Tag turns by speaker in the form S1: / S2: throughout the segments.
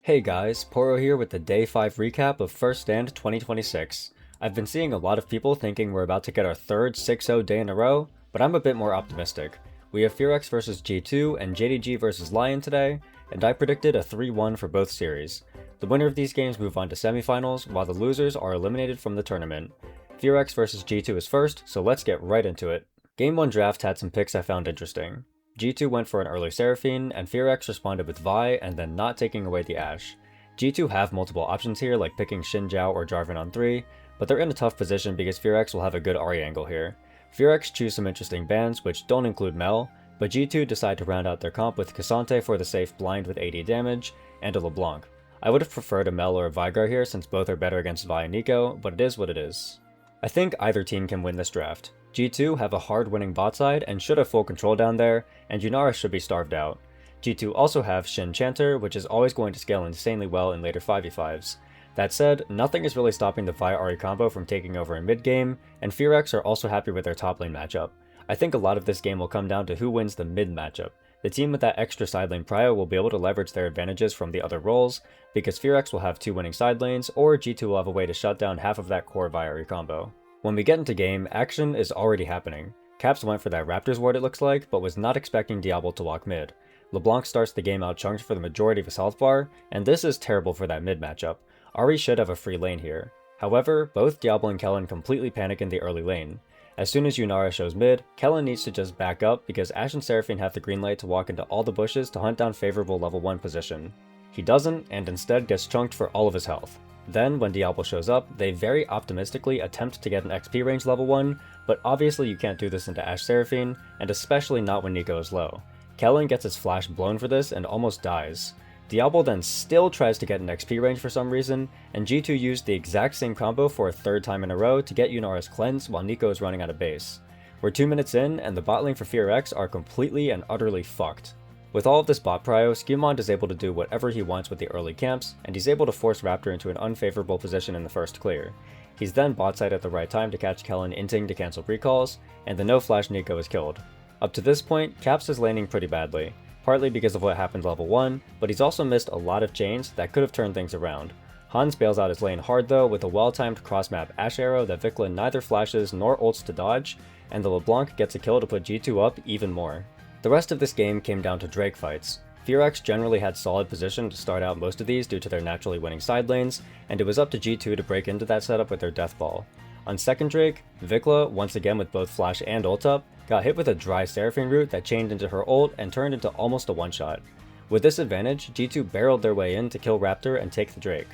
S1: Hey guys, Poro here with the Day 5 recap of First Stand 2026. I've been seeing a lot of people thinking we're about to get our third 6-0 day in a row, but I'm a bit more optimistic. We have FFX vs G2 and JDG vs LYON today, and I predicted a 3-1 for both series. The winner of these games move on to semifinals, while the losers are eliminated from the tournament. FFX vs G2 is first, so let's get right into it. Game 1 draft had some picks I found interesting. G2 went for an early Seraphine, and FFX responded with Vi and then not taking away the Ashe. G2 have multiple options here, like picking Xin Zhao or Jarvan on 3, but they're in a tough position because FFX will have a good Ahri angle here. FFX choose some interesting bans, which don't include Mel, but G2 decide to round out their comp with Cassante for the safe blind with 80 damage, and a LeBlanc. I would have preferred a Mel or a Vigar here since both are better against Vi and Nico, but it is what it is. I think either team can win this draft. G2 have a hard winning bot side and should have full control down there, and Yunara should be starved out. G2 also have Shin Chanter, which is always going to scale insanely well in later 5v5s. That said, nothing is really stopping the Vi Ahri combo from taking over in mid game, and FFX are also happy with their top lane matchup. I think a lot of this game will come down to who wins the mid matchup. The team with that extra side lane prio will be able to leverage their advantages from the other roles, because FFX will have 2 winning side lanes, or G2 will have a way to shut down half of that core Vi Ahri combo. When we get into game, action is already happening. Caps went for that Raptors ward it looks like, but was not expecting Diablo to walk mid. LeBlanc starts the game out chunked for the majority of his health bar, and this is terrible for that mid matchup. Ahri should have a free lane here. However, both Diablo and Kellen completely panic in the early lane. As soon as Yunara shows mid, Kellen needs to just back up because Ashe and Seraphine have the green light to walk into all the bushes to hunt down favorable level 1 position. He doesn't, and instead gets chunked for all of his health. Then, when Diablo shows up, they very optimistically attempt to get an XP range level 1, but obviously you can't do this into Ashe Seraphine, and especially not when Nico is low. Kellen gets his flash blown for this and almost dies. Diablo then still tries to get an XP range for some reason, and G2 used the exact same combo for a third time in a row to get Yunara's cleanse while Nico is running out of base. We're 2 minutes in, and the bot lane for FFX are completely and utterly fucked. With all of this bot prio, Skewmond is able to do whatever he wants with the early camps, and he's able to force Raptor into an unfavorable position in the first clear. He's then bot side at the right time to catch Kellen inting to cancel recalls, and the no flash Nico is killed. Up to this point, Caps is laning pretty badly, partly because of what happened level 1, but he's also missed a lot of chains that could have turned things around. Hans bails out his lane hard though with a well-timed cross-map Ashe arrow that Vikla neither flashes nor ults to dodge, and the LeBlanc gets a kill to put G2 up even more. The rest of this game came down to Drake fights. FFX generally had solid position to start out most of these due to their naturally winning side lanes, and it was up to G2 to break into that setup with their death ball. On second Drake, Vikla, once again with both flash and ult up, got hit with a dry Seraphine root that chained into her ult and turned into almost a one-shot. With this advantage, G2 barreled their way in to kill Raptor and take the Drake.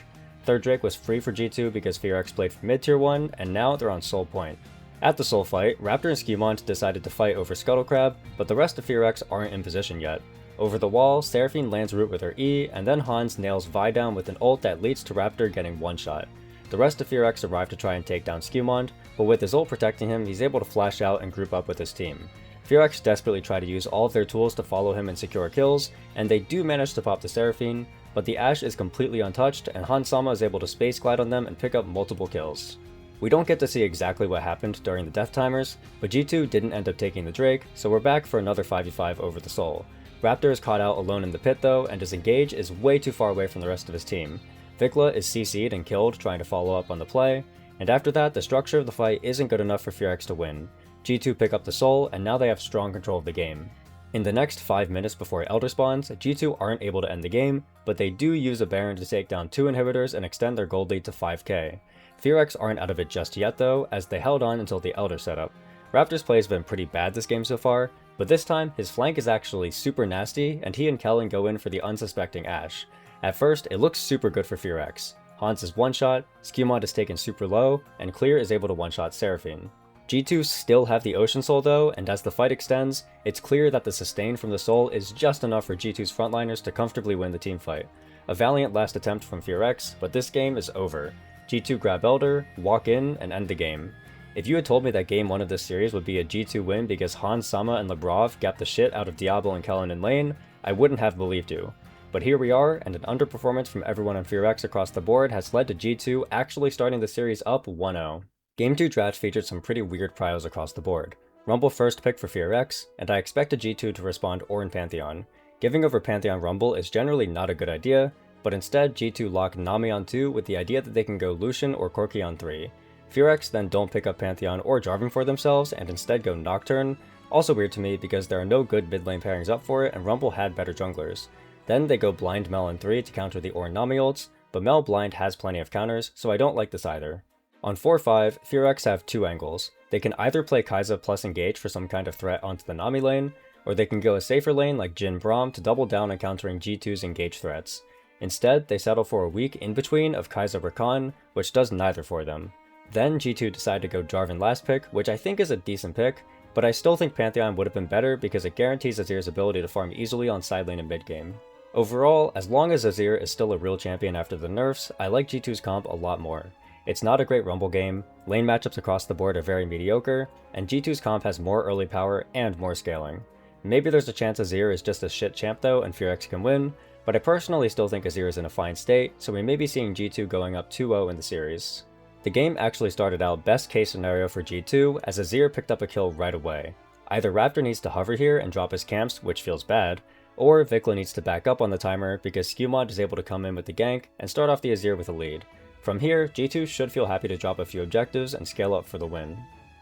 S1: Third Drake was free for G2 because FFX played for mid tier 1, and now they're on Soul Point. At the Soul fight, Raptor and Skewmont decided to fight over Scuttlecrab, but the rest of FFX aren't in position yet. Over the wall, Seraphine lands root with her E, and then Hans nails Vi down with an ult that leads to Raptor getting one shot. The rest of FFX arrive to try and take down Skewmont, but with his ult protecting him, he's able to flash out and group up with his team. FFX desperately try to use all of their tools to follow him and secure kills, and they do manage to pop the Seraphine, but the Ashe is completely untouched, and Hans Sama is able to space glide on them and pick up multiple kills. We don't get to see exactly what happened during the death timers, but G2 didn't end up taking the Drake, so we're back for another 5v5 over the Soul. Raptor is caught out alone in the pit though, and his engage is way too far away from the rest of his team. Vikla is CC'd and killed trying to follow up on the play, and after that the structure of the fight isn't good enough for FFX to win. G2 pick up the Soul, and now they have strong control of the game. In the next 5 minutes before Elder spawns, G2 aren't able to end the game, but they do use a Baron to take down 2 inhibitors and extend their gold lead to 5k. FFX aren't out of it just yet though, as they held on until the Elder setup. Raptor's play has been pretty bad this game so far, but this time his flank is actually super nasty, and he and Kellen go in for the unsuspecting Ashe. At first, it looks super good for FFX. Hans is one-shot, Skewmont is taken super low, and Clear is able to one-shot Seraphine. G2 still have the Ocean Soul though, and as the fight extends, it's clear that the sustain from the Soul is just enough for G2's frontliners to comfortably win the teamfight. A valiant last attempt from FFX, but this game is over. G2 grab Elder, walk in, and end the game. If you had told me that game 1 of this series would be a G2 win because Hans Sama and Lebrov gapped the shit out of Diablo and Kellen in lane, I wouldn't have believed you. But here we are, and an underperformance from everyone on FFX across the board has led to G2 actually starting the series up 1-0. Game 2 draft featured some pretty weird prios across the board. Rumble first pick for FFX, and I expected G2 to respond Ornn Pantheon. Giving over Pantheon Rumble is generally not a good idea, but instead G2 lock Nami on 2 with the idea that they can go Lucian or Corki on 3. FFX then don't pick up Pantheon or Jarvan for themselves and instead go Nocturne, also weird to me because there are no good mid lane pairings up for it and Rumble had better junglers. Then they go Blind Mel on 3 to counter the Ornn Nami ults, but Mel Blind has plenty of counters, so I don't like this either. On 4-5, FFX have two angles. They can either play Kai'Sa plus engage for some kind of threat onto the Nami lane, or they can go a safer lane like Jhin Braum to double down on countering G2's engage threats. Instead, they settle for a weak in-between of Kai'Sa Rakan, which does neither for them. Then G2 decide to go Jarvan last pick, which I think is a decent pick, but I still think Pantheon would have been better because it guarantees Azir's ability to farm easily on side lane and mid game. Overall, as long as Azir is still a real champion after the nerfs, I like G2's comp a lot more. It's not a great Rumble game, lane matchups across the board are very mediocre, and G2's comp has more early power and more scaling. Maybe there's a chance Azir is just a shit champ though and FFX can win, but I personally still think Azir is in a fine state, so we may be seeing G2 going up 2-0 in the series. The game actually started out best case scenario for G2 as Azir picked up a kill right away. Either Raptor needs to hover here and drop his camps, which feels bad, or Vikla needs to back up on the timer because Skewmod is able to come in with the gank and start off the Azir with a lead. From here, G2 should feel happy to drop a few objectives and scale up for the win.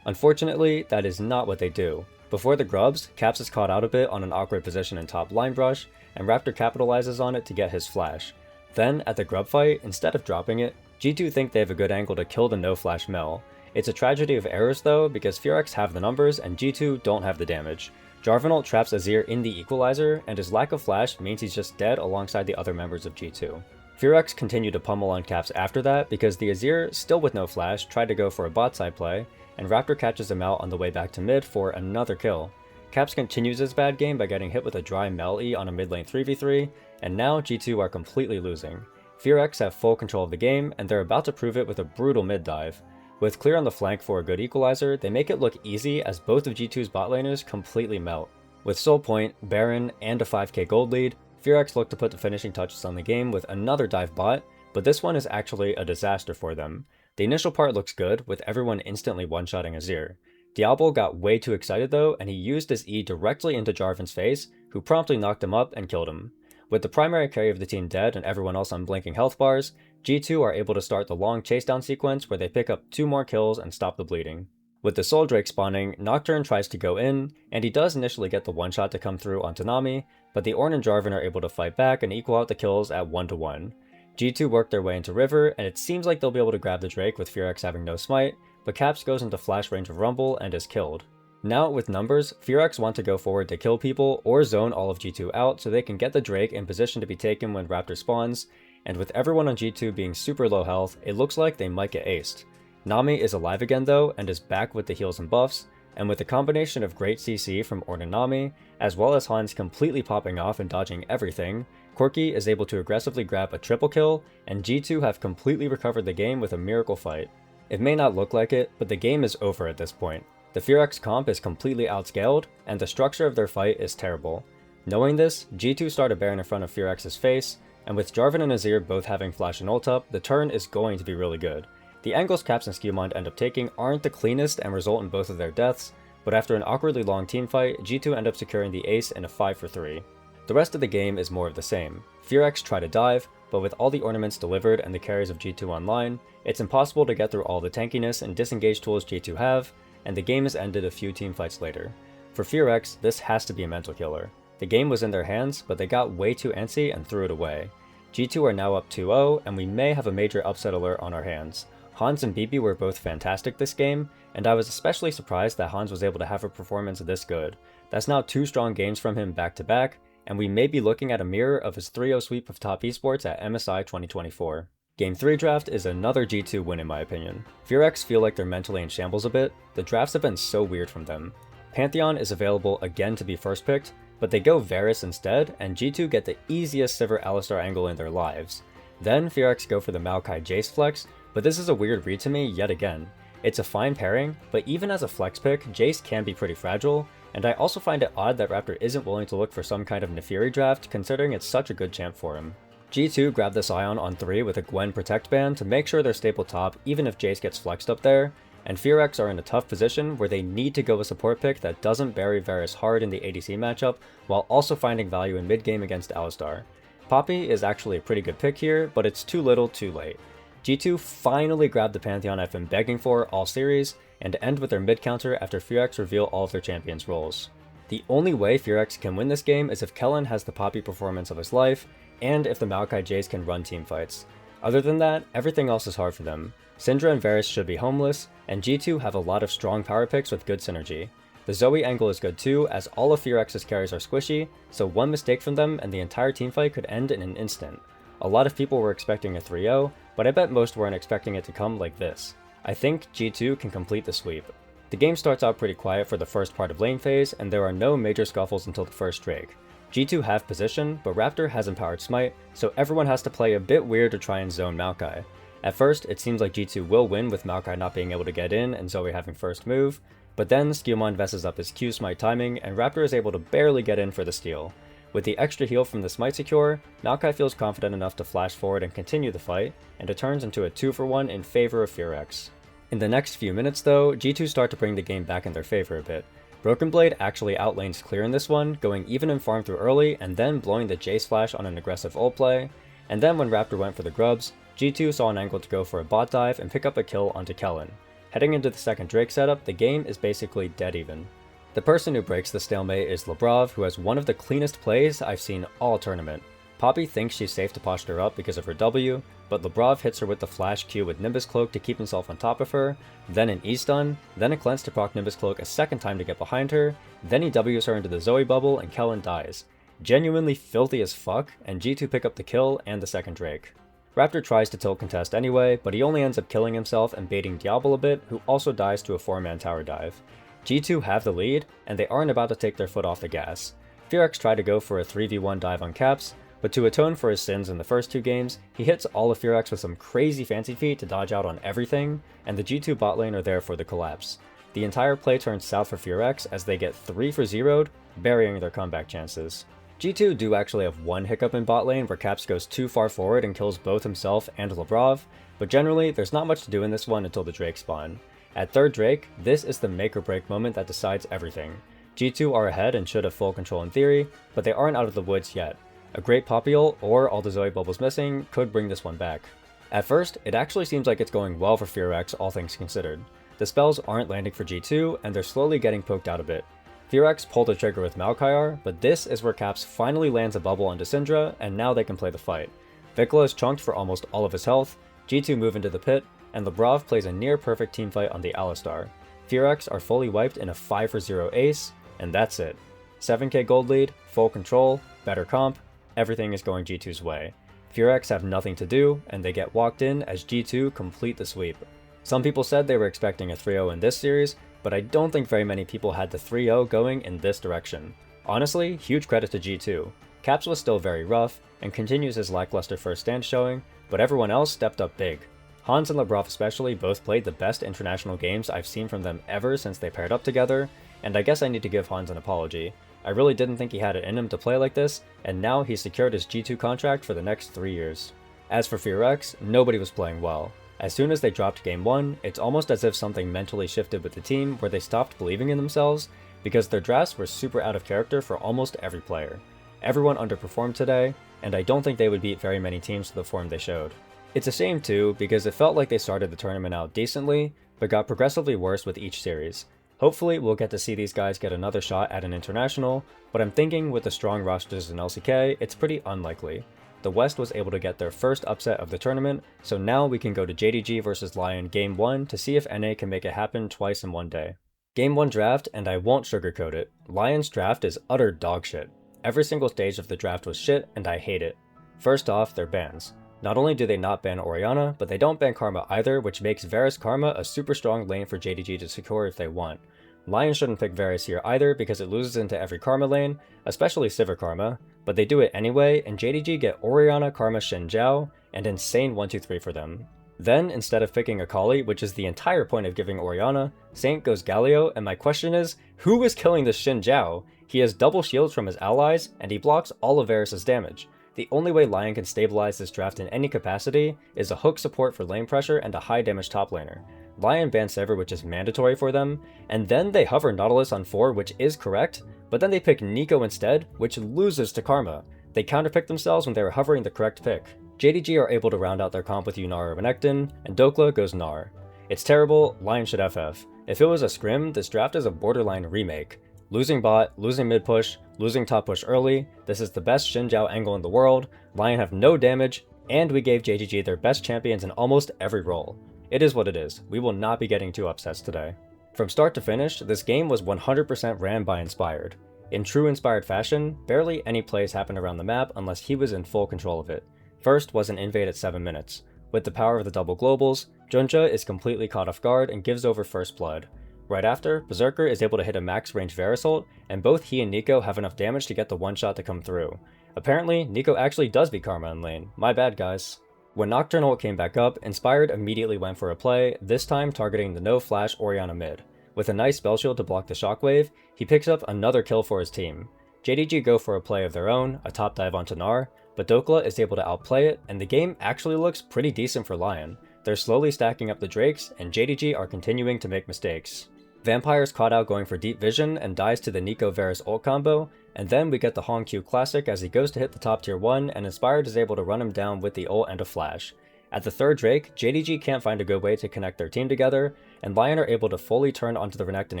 S1: Unfortunately, that is not what they do. Before the grubs, Caps is caught out a bit on an awkward position in top line brush, and Raptor capitalizes on it to get his flash. Then, at the grub fight, instead of dropping it, G2 think they have a good angle to kill the no-flash Mel. It's a tragedy of errors though, because FFX have the numbers and G2 don't have the damage. Jarvan ult traps Azir in the equalizer, and his lack of flash means he's just dead alongside the other members of G2. FFX continue to pummel on Caps after that because the Azir, still with no flash, tried to go for a bot side play, and Raptor catches him out on the way back to mid for another kill. Caps continues his bad game by getting hit with a dry Mel E on a mid lane 3v3, and now G2 are completely losing. FFX have full control of the game, and they're about to prove it with a brutal mid dive. With clear on the flank for a good equalizer, they make it look easy as both of G2's bot laners completely melt. With Soul Point, Baron, and a 5k gold lead, FFX look to put the finishing touches on the game with another dive bot, but this one is actually a disaster for them. The initial part looks good, with everyone instantly one-shotting Azir. Diablo got way too excited though, and he used his E directly into Jarvan's face, who promptly knocked him up and killed him. With the primary carry of the team dead and everyone else on blinking health bars, G2 are able to start the long chase down sequence where they pick up 2 more kills and stop the bleeding. With the Soul Drake spawning, Nocturne tries to go in, and he does initially get the one shot to come through onto Nami, but the Ornn and Jarvan are able to fight back and equal out the kills at 1-1. G2 work their way into River, and it seems like they'll be able to grab the Drake with FFX having no smite, but Caps goes into flash range of Rumble and is killed. Now with numbers, FFX want to go forward to kill people or zone all of G2 out so they can get the Drake in position to be taken when Raptor spawns, and with everyone on G2 being super low health, it looks like they might get aced. Nami is alive again though and is back with the heals and buffs, and with a combination of great CC from Ornn and Nami, as well as Hans completely popping off and dodging everything, Corki is able to aggressively grab a triple kill, and G2 have completely recovered the game with a miracle fight. It may not look like it, but the game is over at this point. The FFX comp is completely outscaled, and the structure of their fight is terrible. Knowing this, G2 start a Baron in front of FFX's face, and with Jarvan and Azir both having flash and ult up, the turn is going to be really good. The angles Caps and Skewmod end up taking aren't the cleanest and result in both of their deaths, but after an awkwardly long teamfight, G2 end up securing the ace in a 5-for-3. The rest of the game is more of the same. FFX try to dive, but with all the ornaments delivered and the carries of G2 online, it's impossible to get through all the tankiness and disengage tools G2 have, and the game is ended a few teamfights later. For FFX, this has to be a mental killer. The game was in their hands, but they got way too antsy and threw it away. G2 are now up 2-0, and we may have a major upset alert on our hands. Hans and BB were both fantastic this game, and I was especially surprised that Hans was able to have a performance this good. That's now 2 strong games from him back to back, and we may be looking at a mirror of his 3-0 sweep of top esports at MSI 2024. Game 3 draft is another G2 win in my opinion. FFX feel like they're mentally in shambles a bit. The drafts have been so weird from them. Pantheon is available again to be first picked, but they go Varus instead, and G2 get the easiest Sivir Alistar angle in their lives. Then FFX go for the Maokai Jace flex, but this is a weird read to me yet again. It's a fine pairing, but even as a flex pick, Jace can be pretty fragile, and I also find it odd that Raptor isn't willing to look for some kind of Nefiri draft considering it's such a good champ for him. G2 grab this Ion on 3 with a Gwen protect ban to make sure they're stable top even if Jace gets flexed up there, and FFX are in a tough position where they need to go a support pick that doesn't bury Varus hard in the ADC matchup while also finding value in mid game against Alistar. Poppy is actually a pretty good pick here, but it's too little too late. G2 finally grabbed the Pantheon I've been begging for all series, and end with their mid counter after FFX reveal all of their champions' roles. The only way FFX can win this game is if Kinen has the Poppy performance of his life, and if the Maokai Jays can run team fights. Other than that, everything else is hard for them. Syndra and Varus should be homeless, and G2 have a lot of strong power picks with good synergy. The Zoe angle is good too, as all of FFX's carries are squishy, so one mistake from them and the entire teamfight could end in an instant. A lot of people were expecting a 3-0, but I bet most weren't expecting it to come like this. I think G2 can complete the sweep. The game starts out pretty quiet for the first part of lane phase, and there are no major scuffles until the first Drake. G2 have position, but Raptor has empowered Smite, so everyone has to play a bit weird to try and zone Maokai. At first, it seems like G2 will win with Maokai not being able to get in and Zoe having first move, but then Skewmon messes up his Q Smite timing and Raptor is able to barely get in for the steal. With the extra heal from the Smite secure, Maokai feels confident enough to flash forward and continue the fight, and it turns into a 2-for-1 in favor of FFX. In the next few minutes though, G2 start to bring the game back in their favor a bit. Broken Blade actually outlanes Clear in this one, going even in farm through early and then blowing the Jace flash on an aggressive ult play, and then when Raptor went for the grubs, G2 saw an angle to go for a bot dive and pick up a kill onto Kellen. Heading into the second Drake setup, the game is basically dead even. The person who breaks the stalemate is Labrov, who has one of the cleanest plays I've seen all tournament. Poppy thinks she's safe to posture up because of her W, but Labrov hits her with the flash Q with Nimbus Cloak to keep himself on top of her, then an E-stun, then a cleanse to proc Nimbus Cloak a second time to get behind her, then he Ws her into the Zoe bubble and Kellen dies. Genuinely filthy as fuck, and G2 pick up the kill and the second Drake. Raptor tries to tilt contest anyway, but he only ends up killing himself and baiting Diablo a bit, who also dies to a 4-man tower dive. G2 have the lead, and they aren't about to take their foot off the gas. FFX try to go for a 3v1 dive on Caps, but to atone for his sins in the first two games, he hits all of FFX with some crazy fancy feet to dodge out on everything, and the G2 bot lane are there for the collapse. The entire play turns south for FFX as they get 3 for 0'd, burying their comeback chances. G2 do actually have one hiccup in bot lane where Caps goes too far forward and kills both himself and Labrov, but generally there's not much to do in this one until the Drake spawn. At third Drake, this is the make or break moment that decides everything. G2 are ahead and should have full control in theory, but they aren't out of the woods yet. A great Poppy ult, or all the Zoe bubbles missing, could bring this one back. At first, it actually seems like it's going well for FFX, all things considered. The spells aren't landing for G2, and they're slowly getting poked out a bit. FFX pulled the trigger with Maokai, but this is where Caps finally lands a bubble onto Syndra, and now they can play the fight. Vikla is chunked for almost all of his health, G2 move into the pit, and Labrov plays a near-perfect teamfight on the Alistar. FFX are fully wiped in a 5 for 0 ace, and that's it. 7k gold lead, full control, better comp, everything is going G2's way. FFX have nothing to do, and they get walked in as G2 complete the sweep. Some people said they were expecting a 3-0 in this series, but I don't think very many people had the 3-0 going in this direction. Honestly, huge credit to G2. Caps was still very rough, and continues his lackluster first stand showing, but everyone else stepped up big. Hans and Labrov especially both played the best international games I've seen from them ever since they paired up together, and I guess I need to give Hans an apology. I really didn't think he had it in him to play like this, and now he's secured his G2 contract for the next 3 years. As for FFX, nobody was playing well. As soon as they dropped game 1, it's almost as if something mentally shifted with the team where they stopped believing in themselves, because their drafts were super out of character for almost every player. Everyone underperformed today, and I don't think they would beat very many teams to the form they showed. It's a shame too, because it felt like they started the tournament out decently, but got progressively worse with each series. Hopefully we'll get to see these guys get another shot at an international, but I'm thinking with the strong rosters in LCK, it's pretty unlikely. The West was able to get their first upset of the tournament, so now we can go to JDG versus LYON Game 1 to see if NA can make it happen twice in one day. Game 1 draft, and I won't sugarcoat it. LYON's draft is utter dogshit. Every single stage of the draft was shit, and I hate it. First off, their bans. Not only do they not ban Orianna, but they don't ban Karma either, which makes Varus Karma a super strong lane for JDG to secure if they want. LYON shouldn't pick Varus here either because it loses into every Karma lane, especially Sivir Karma, but they do it anyway, and JDG get Orianna, Karma, Xin Zhao, and insane 1-2-3 for them. Then, instead of picking Akali, which is the entire point of giving Orianna, Saint goes Galio, and my question is, who is killing this Xin Zhao? He has double shields from his allies, and he blocks all of Varus' damage. The only way LYON can stabilize this draft in any capacity is a hook support for lane pressure and a high damage top laner. LYON bans Sever, which is mandatory for them, and then they hover Nautilus on 4, which is correct, but then they pick Nico instead, which loses to Karma. They counterpicked themselves when they were hovering the correct pick. JDG are able to round out their comp with Yunara Renekton, and Dokla goes Gnar. It's terrible, LYON should FF. If it was a scrim, this draft is a borderline remake. Losing bot, losing mid push, losing top push early, this is the best Xinjiao angle in the world, LYON have no damage, and we gave JDG their best champions in almost every role. It is what it is, we will not be getting 2 upsets today. From start to finish, this game was 100% ran by Inspired. In true Inspired fashion, barely any plays happened around the map unless he was in full control of it. First was an invade at 7 minutes. With the power of the double globals, Junja is completely caught off guard and gives over first blood. Right after, Berserker is able to hit a max range Verisult, and both he and Nico have enough damage to get the one shot to come through. Apparently, Nico actually does beat Karma in lane. My bad, guys. When Nocturnal came back up, Inspired immediately went for a play, this time targeting the no flash Orianna mid. With a nice spell shield to block the shockwave, he picks up another kill for his team. JDG go for a play of their own, a top dive onto Gnar, but Dokla is able to outplay it, and the game actually looks pretty decent for LYON. They're slowly stacking up the Drakes, and JDG are continuing to make mistakes. Vampire's caught out going for deep vision and dies to the Nico Varus ult combo, and then we get the HoloCure classic as he goes to hit the top tier 1 and Inspired is able to run him down with the ult and a flash. At the third Drake, JDG can't find a good way to connect their team together, and LYON are able to fully turn onto the Renekton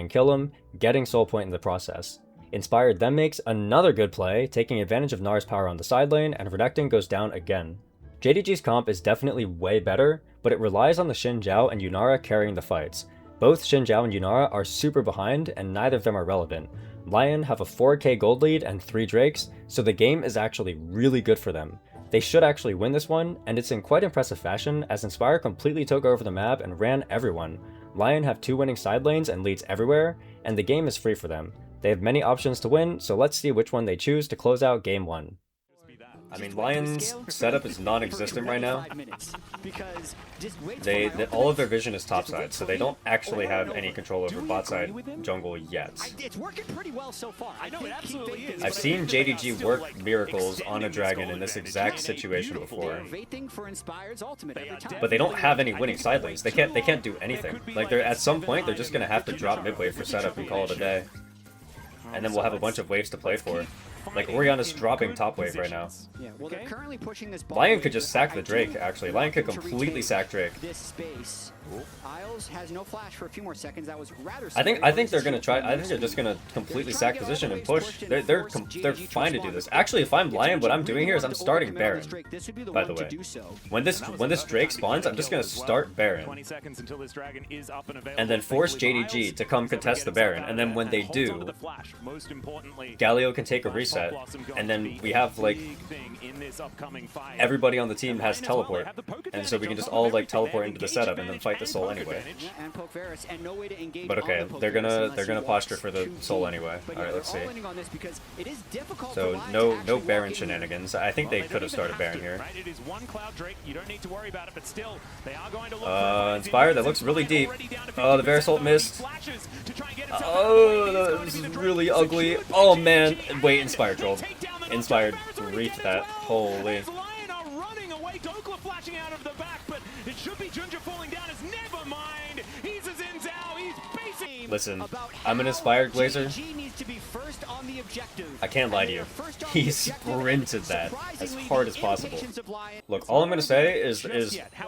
S1: and kill him, getting soul point in the process. Inspired then makes another good play, taking advantage of Gnar's power on the side lane, and Renekton goes down again. JDG's comp is definitely way better, but it relies on the Xinjiao and Yunara carrying the fights. Both Xinjiao and Yunara are super behind, and neither of them are relevant. LYON have a 4k gold lead and 3 Drakes, so the game is actually really good for them. They should actually win this one, and it's in quite impressive fashion as Inspire completely took over the map and ran everyone. LYON have 2 winning side lanes and leads everywhere, and the game is free for them. They have many options to win, so let's see which one they choose to close out Game 1. I mean, LYON's setup is non-existent right now. All of their vision is topside, so they don't actually have any control over botside jungle yet.
S2: It's working pretty well so far. I know it absolutely is.
S1: I've seen JDG work miracles on a dragon in this exact situation before, but they don't have any winning side lanes. They can't do anything. Like, they're at some point they're just gonna have to drop mid wave for setup and call it a day, and then we'll have a bunch of waves to play for. Like, Orianna's dropping top wave right now.
S2: Yeah, well, they're currently pushing this
S1: LYON could just sack the Drake, actually. LYON could completely sack Drake.
S2: This space. Isles has no flash for a few more seconds. That was rather
S1: I think they're gonna try. I think they're just gonna completely sack position and push. They're fine to do this. Actually, if I'm LYON, what I'm doing here is I'm starting Baron. By the way, when this Drake spawns, I'm just gonna start Baron, and then force JDG to come contest the Baron. And then when they do, Galio can take a reset, and then we have like everybody on the team has teleport, and so we can just all like teleport into the setup and then fight the soul anyway. But okay, they're gonna posture for the soul anyway. All right, let's see. So no Baron shenanigans. I think they could have started Baron here. Inspired. That looks really deep. Oh, the Verisult missed. Oh, this is really ugly. Oh man, wait, Inspired trolled. Inspired reached that. Holy. Listen, I'm an Inspired Glazer. I can't lie to you. He sprinted that as hard as possible. Look, all I'm gonna say is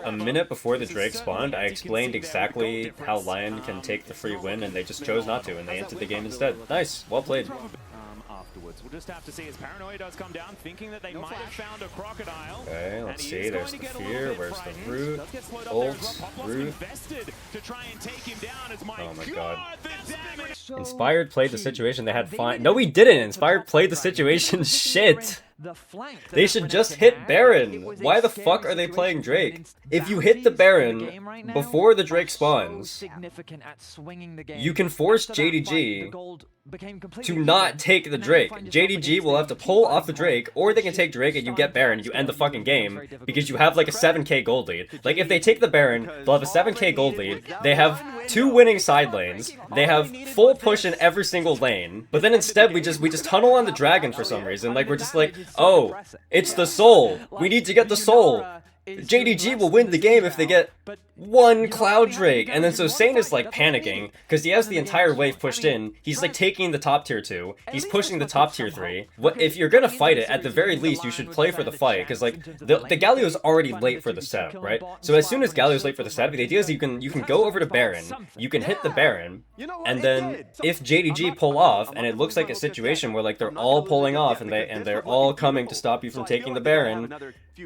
S1: a minute before the Drake spawned, I explained exactly how LYON can take the free win, and they just chose not to, and they entered the game instead. Nice, well played.
S3: We'll just have to see as Paranoia does come down, thinking that they might have found a crocodile.
S1: Okay, let's see. There's the fear. Where's the root? Ult, root. Oh my god. Inspired played the situation they had fine. No, we didn't. Inspired played the situation shit. They should just hit Baron. Why the fuck are they playing Drake? If you hit the Baron before the Drake spawns, you can force JDG to not take the Drake. JDG will have to pull off the Drake, or they can take Drake and you get Baron, you end the fucking game, because you have like a 7k gold lead. Like, if they take the Baron, they'll have a 7k gold lead, they have 2 winning side lanes, they have full push in every single lane, but then instead we just tunnel on the dragon for some reason. Like, we're just like, oh, it's the soul, we need to get the soul. JDG will win the game if they get one Cloud Drake. And then so Saint is like panicking because he has the entire wave pushed in. He's like taking the top tier 2. He's pushing the top tier 3. What if you're gonna fight it, at the very least you should play for the fight, because like the Galio's already late for the setup, right? So as soon as Galio's late for the setup, the idea is you can go over to Baron, you can hit the Baron, and then if JDG pull off and it looks like a situation where like they're all pulling off and they're all coming to stop you from taking the Baron,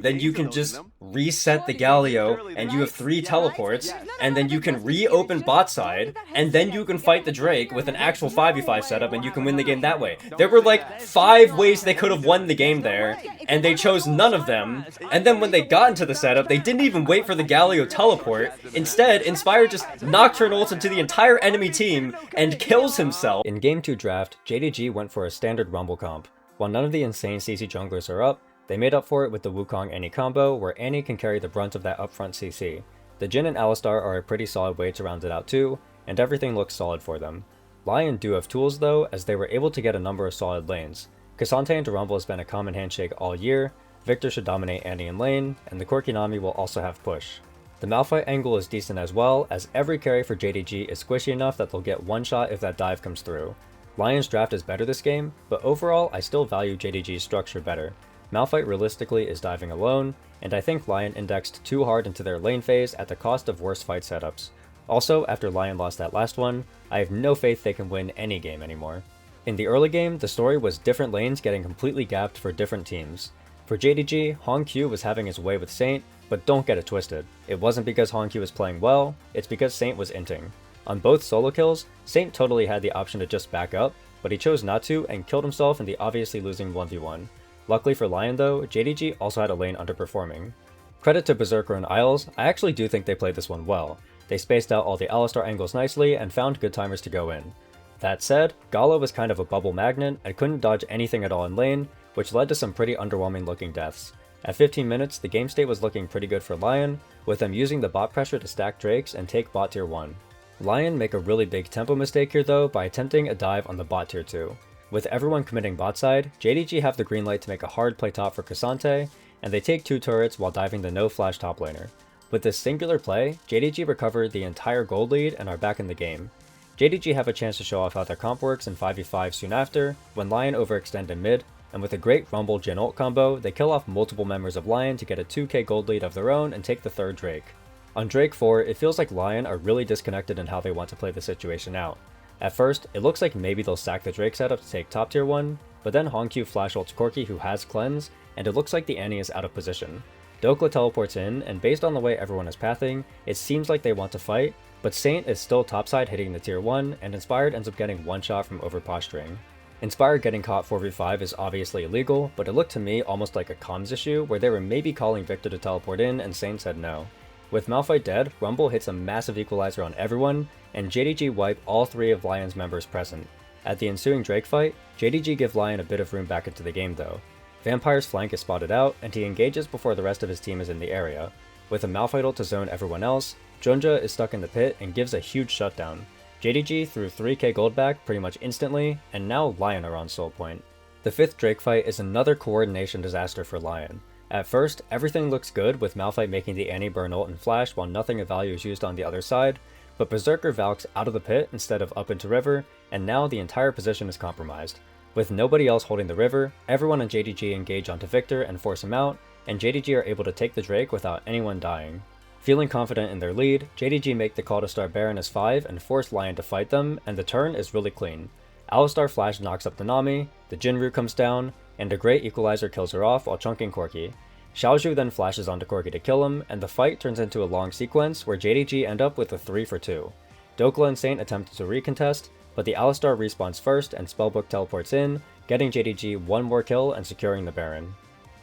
S1: then you can just reset the Galio and you have 3 teleports, and then you can reopen bot side, and then you can fight the Drake with an actual 5v5 setup and you can win the game that way. There were like 5 ways they could have won the game there, and they chose none of them. And then when they got into the setup, they didn't even wait for the Galio teleport. Instead, Inspire just Nocturne ults into the entire enemy team and kills himself. In Game 2 draft, JDG went for a standard Rumble comp. While none of the insane CC junglers are up, they made up for it with the Wukong Annie combo, where Annie can carry the brunt of that upfront CC. The Jhin and Alistar are a pretty solid way to round it out too, and everything looks solid for them. LYON do have tools though, as they were able to get a number of solid lanes. Cassante into Rumble has been a common handshake all year, Victor should dominate Annie in lane, and the Korkinami will also have push. The Malphite angle is decent as well, as every carry for JDG is squishy enough that they'll get one shot if that dive comes through. LYON's draft is better this game, but overall I still value JDG's structure better. Malphite realistically is diving alone, and I think LYON indexed too hard into their lane phase at the cost of worse fight setups. Also, after LYON lost that last one, I have no faith they can win any game anymore. In the early game, the story was different lanes getting completely gapped for different teams. For JDG, HongQ was having his way with Saint, but don't get it twisted. It wasn't because HongQ was playing well, it's because Saint was inting. On both solo kills, Saint totally had the option to just back up, but he chose not to and killed himself in the obviously losing 1v1. Luckily for LYON though, JDG also had a lane underperforming. Credit to Berserker and Isles, I actually do think they played this one well. They spaced out all the Alistar angles nicely and found good timers to go in. That said, Gala was kind of a bubble magnet and couldn't dodge anything at all in lane, which led to some pretty underwhelming looking deaths. At 15 minutes, the game state was looking pretty good for LYON, with them using the bot pressure to stack Drakes and take bot tier 1. LYON make a really big tempo mistake here though by attempting a dive on the bot tier 2. With everyone committing bot side, JDG have the green light to make a hard play top for Cassante, and they take 2 turrets while diving the no flash top laner. With this singular play, JDG recovered the entire gold lead and are back in the game. JDG have a chance to show off how their comp works in 5v5 soon after, when LYON overextend in mid, and with a great Rumble Jhin ult combo, they kill off multiple members of LYON to get a 2k gold lead of their own and take the 3rd Drake. On Drake 4, it feels like LYON are really disconnected in how they want to play the situation out. At first, it looks like maybe they'll stack the Drake setup to take top tier 1, but then HongQ flash ults Corki who has cleanse, and it looks like the Annie is out of position. Dokla teleports in, and based on the way everyone is pathing, it seems like they want to fight, but Saint is still topside hitting the tier 1, and Inspired ends up getting one shot from over posturing. Inspired getting caught 4v5 is obviously illegal, but it looked to me almost like a comms issue where they were maybe calling Victor to teleport in and Saint said no. With Malphite dead, Rumble hits a massive equalizer on everyone, and JDG wipe all 3 of LYON's members present. At the ensuing Drake fight, JDG give LYON a bit of room back into the game though. Vampire's flank is spotted out, and he engages before the rest of his team is in the area. With a Malphite ult to zone everyone else, Junja is stuck in the pit and gives a huge shutdown. JDG threw 3k gold back pretty much instantly, and now LYON are on soul point. The 5th Drake fight is another coordination disaster for LYON. At first, everything looks good with Malphite making the Annie burn ult and flash while nothing of value is used on the other side, but Berserker Valks out of the pit instead of up into river, and now the entire position is compromised. With nobody else holding the river, everyone in JDG engage onto Victor and force him out, and JDG are able to take the Drake without anyone dying. Feeling confident in their lead, JDG make the call to start Baron as 5 and force LYON to fight them, and the turn is really clean. Alistar flash knocks up the Nami, the Jhin root comes down, and a great equalizer kills her off while chunking Corki. Xiaozhu then flashes onto Corki to kill him, and the fight turns into a long sequence where JDG end up with a 3 for 2. Dokla and Saint attempt to recontest, but the Alistar respawns first and Spellbook teleports in, getting JDG one more kill and securing the Baron.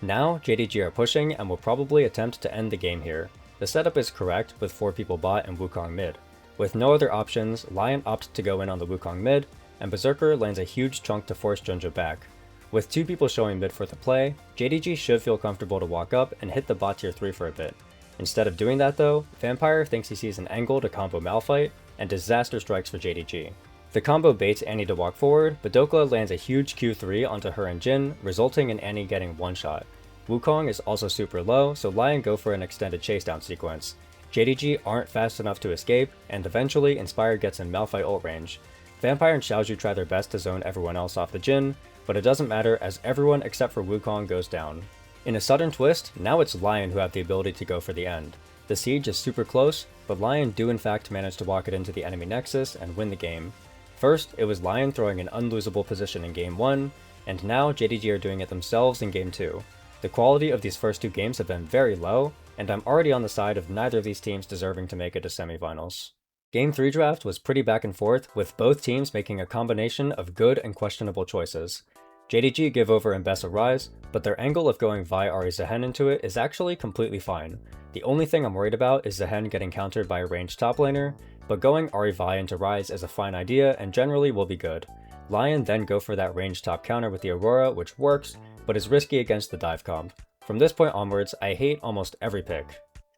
S1: Now, JDG are pushing and will probably attempt to end the game here. The setup is correct with 4 people bot and Wukong mid. With no other options, LYON opts to go in on the Wukong mid, and Berserker lands a huge chunk to force Junja back. With 2 people showing mid for the play, JDG should feel comfortable to walk up and hit the bot tier 3 for a bit. Instead of doing that though, Vampire thinks he sees an angle to combo Malphite, and disaster strikes for JDG. The combo baits Annie to walk forward, but Dokla lands a huge Q3 onto her and Jhin, resulting in Annie getting one shot. Wukong is also super low, so LYON go for an extended chasedown sequence. JDG aren't fast enough to escape, and eventually Inspired gets in Malphite ult range. Vampire and Xiaoju try their best to zone everyone else off the Jhin, but it doesn't matter as everyone except for Wukong goes down. In a sudden twist, now it's LYON who have the ability to go for the end. The siege is super close, but LYON do in fact manage to walk it into the enemy nexus and win the game. First, it was LYON throwing an unlosable position in Game 1, and now JDG are doing it themselves in Game 2. The quality of these first two games have been very low, and I'm already on the side of neither of these teams deserving to make it to semifinals. Game 3 draft was pretty back and forth, with both teams making a combination of good and questionable choices. JDG give over Mbessa Rise, but their angle of going Vi Ahri Zehen into it is actually completely fine. The only thing I'm worried about is Zehen getting countered by a ranged top laner, but going Ahri Vi into Rise is a fine idea and generally will be good. LYON then go for that ranged top counter with the Aurora, which works, but is risky against the dive comp. From this point onwards, I hate almost every pick.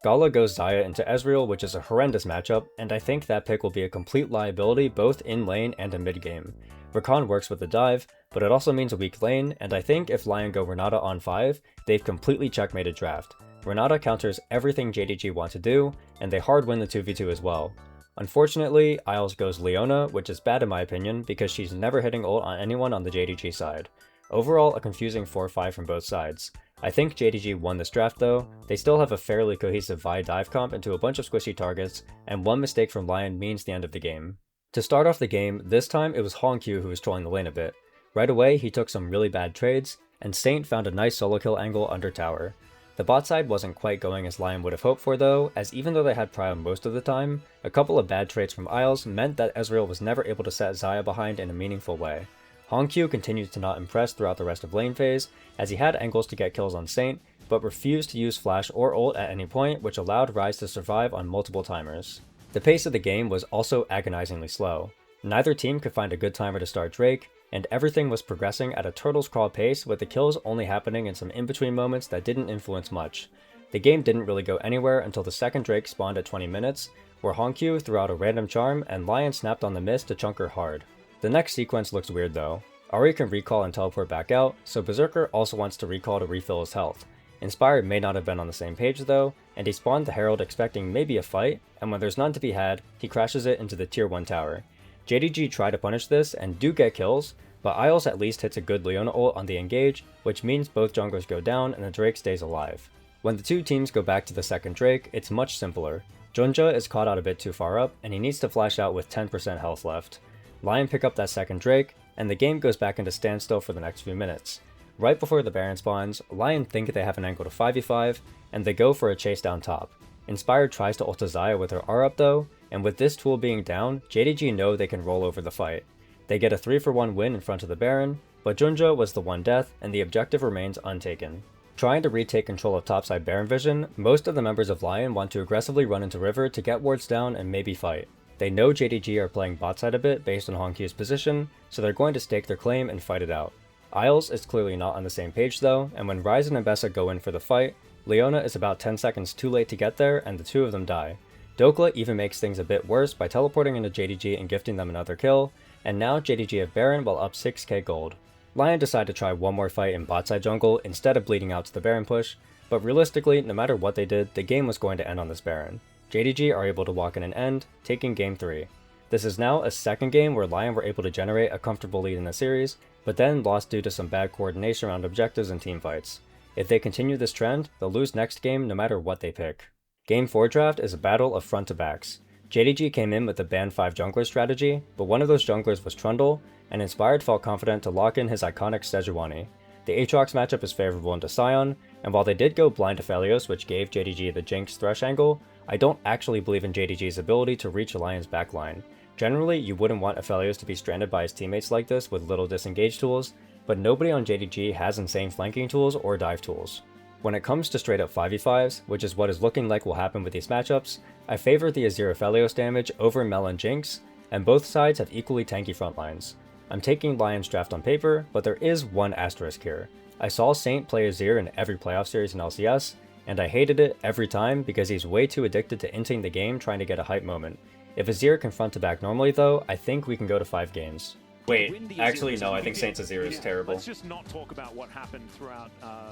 S1: Gala goes Xayah into Ezreal, which is a horrendous matchup, and I think that pick will be a complete liability both in lane and in mid game. Rakan works with the dive, but it also means a weak lane, and I think if LYON go Renata on 5, they've completely checkmated draft. Renata counters everything JDG want to do, and they hard win the 2v2 as well. Unfortunately, Isles goes Leona, which is bad in my opinion because she's never hitting ult on anyone on the JDG side. Overall, a confusing 4-5 from both sides. I think JDG won this draft though. They still have a fairly cohesive Vi dive comp into a bunch of squishy targets, and one mistake from LYON means the end of the game. To start off the game, this time it was HoloCure who was trolling the lane a bit. Right away, he took some really bad trades, and Saint found a nice solo kill angle under tower. The bot side wasn't quite going as LYON would have hoped for though, as even though they had prio most of the time, a couple of bad trades from Isles meant that Ezreal was never able to set Xayah behind in a meaningful way. HoloCure continued to not impress throughout the rest of lane phase, as he had angles to get kills on Saint, but refused to use flash or ult at any point, which allowed Ryze to survive on multiple timers. The pace of the game was also agonizingly slow. Neither team could find a good timer to start Drake, and everything was progressing at a turtle's crawl pace with the kills only happening in some in-between moments that didn't influence much. The game didn't really go anywhere until the second Drake spawned at 20 minutes, where HoloCure threw out a random charm and LYON snapped on the miss to chunk her hard. The next sequence looks weird though. Ahri can recall and teleport back out, so Berserker also wants to recall to refill his health. Inspired may not have been on the same page though, and he spawned the Herald expecting maybe a fight, and when there's none to be had, he crashes it into the tier 1 tower. JDG try to punish this and do get kills, but Isles at least hits a good Leona ult on the engage, which means both junglers go down and the Drake stays alive. When the two teams go back to the second Drake, it's much simpler. Junja is caught out a bit too far up, and he needs to flash out with 10% health left. LYON pick up that second Drake, and the game goes back into standstill for the next few minutes. Right before the Baron spawns, LYON think they have an angle to 5v5, and they go for a chase down top. Inspired tries to ult Xayah with her R up though, and with this tool being down, JDG know they can roll over the fight. They get a 3-for-1 win in front of the Baron, but Junja was the one death, and the objective remains untaken. Trying to retake control of topside Baron vision, most of the members of LYON want to aggressively run into River to get wards down and maybe fight. They know JDG are playing bot side a bit based on HoloCure's position, so they're going to stake their claim and fight it out. Isles is clearly not on the same page though, and when Ryze and Mbessa go in for the fight, Leona is about 10 seconds too late to get there and the two of them die. Dokla even makes things a bit worse by teleporting into JDG and gifting them another kill, and now JDG have Baron while up 6k gold. LYON decide to try one more fight in bot side jungle instead of bleeding out to the Baron push, but realistically, no matter what they did, the game was going to end on this Baron. JDG are able to walk in and end, taking game 3. This is now a second game where LYON were able to generate a comfortable lead in the series, but then lost due to some bad coordination around objectives and teamfights. If they continue this trend, they'll lose next game no matter what they pick. Game 4 draft is a battle of front to backs. JDG came in with the ban 5 jungler strategy, but one of those junglers was Trundle, and Inspired felt confident to lock in his iconic Sejuani. The Aatrox matchup is favorable into Sion, and while they did go blind to Aphelios which gave JDG the Jinx Thresh angle, I don't actually believe in JDG's ability to reach Lion's backline. Generally, you wouldn't want Aphelios to be stranded by his teammates like this with little disengage tools, but nobody on JDG has insane flanking tools or dive tools. When it comes to straight up 5v5s, which is what is looking like will happen with these matchups, I favor the Azir Aphelios damage over Mel and Jinx, and both sides have equally tanky front lines. I'm taking Lion's draft on paper, but there is one asterisk here. I saw Saint play Azir in every playoff series in LCS, and I hated it every time because he's way too addicted to inting the game trying to get a hype moment. If Azir can front to back normally though, I think we can go to 5 games. Wait, actually no, I think Saint Azir is terrible.
S3: Let's just not talk about what happened throughout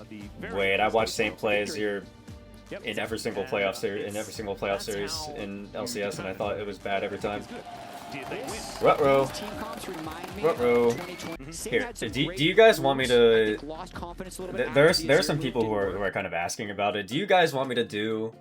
S3: the
S1: Wait, I watched Saint play Azir in every single playoff series in LCS, and I thought it was bad every time. Ruh-roh. Ruh-roh. Here, do you guys want me to... There are some people who are kind of asking about it. Do you guys want me to do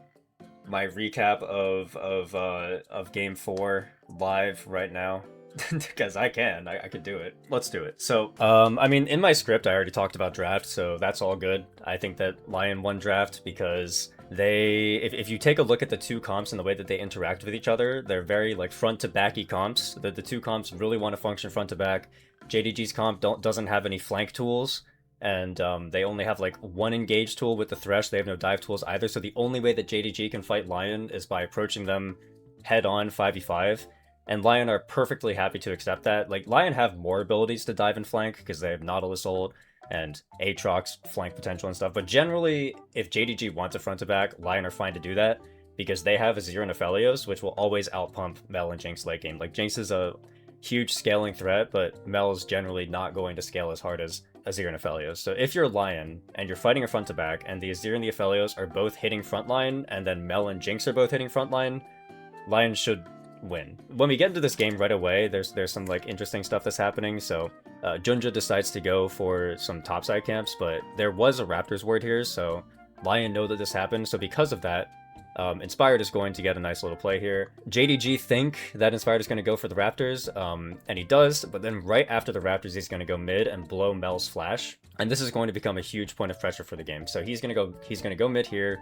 S1: my recap of Game 4 live right now? Because I could do it. Let's do it. So, I mean, in my script, I already talked about draft, so that's all good. I think that LYON won draft because if you take a look at the two comps and the way that they interact with each other, they're very, like, front-to-backy comps. The two comps really want to function front-to-back. JDG's comp doesn't have any flank tools, and they only have, like, one engage tool with the Thresh. They have no dive tools either, so the only way that JDG can fight LYON is by approaching them head-on 5v5. And LYON are perfectly happy to accept that. Like, LYON have more abilities to dive and flank because they have Nautilus ult and Aatrox flank potential and stuff. But generally, if JDG wants a front-to-back, LYON are fine to do that because they have Azir and Aphelios, which will always outpump Mel and Jinx late game. Like, Jinx is a huge scaling threat, but Mel is generally not going to scale as hard as Azir and Aphelios. So if you're LYON and you're fighting a front-to-back and the Azir and the Aphelios are both hitting frontline and then Mel and Jinx are both hitting frontline, LYON should win. When we get into this game right away, there's some like interesting stuff that's happening. So Junja decides to go for some topside camps, but there was a Raptors ward here, so LYON know that this happened. So because of that, Inspired is going to get a nice little play here. JDG think that Inspired is going to go for the Raptors, and he does, but then right after the Raptors, he's going to go mid and blow Mel's flash, and this is going to become a huge point of pressure for the game. So he's going to go mid here,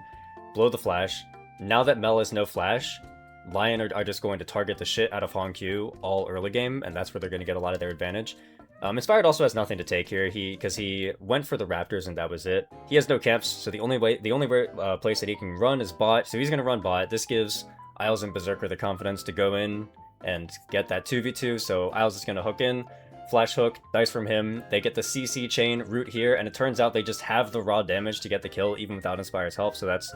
S1: blow the flash. Now that Mel has no flash, LYON are just going to target the shit out of HoloCure all early game, and that's where they're going to get a lot of their advantage. Inspired also has nothing to take here, because he went for the Raptors and that was it. He has no camps, so the only place that he can run is bot, so he's going to run bot. This gives Isles and Berserker the confidence to go in and get that 2v2, so Isles is going to hook in, flash hook, dice from him, they get the CC chain root here, and it turns out they just have the raw damage to get the kill even without Inspired's help, so that's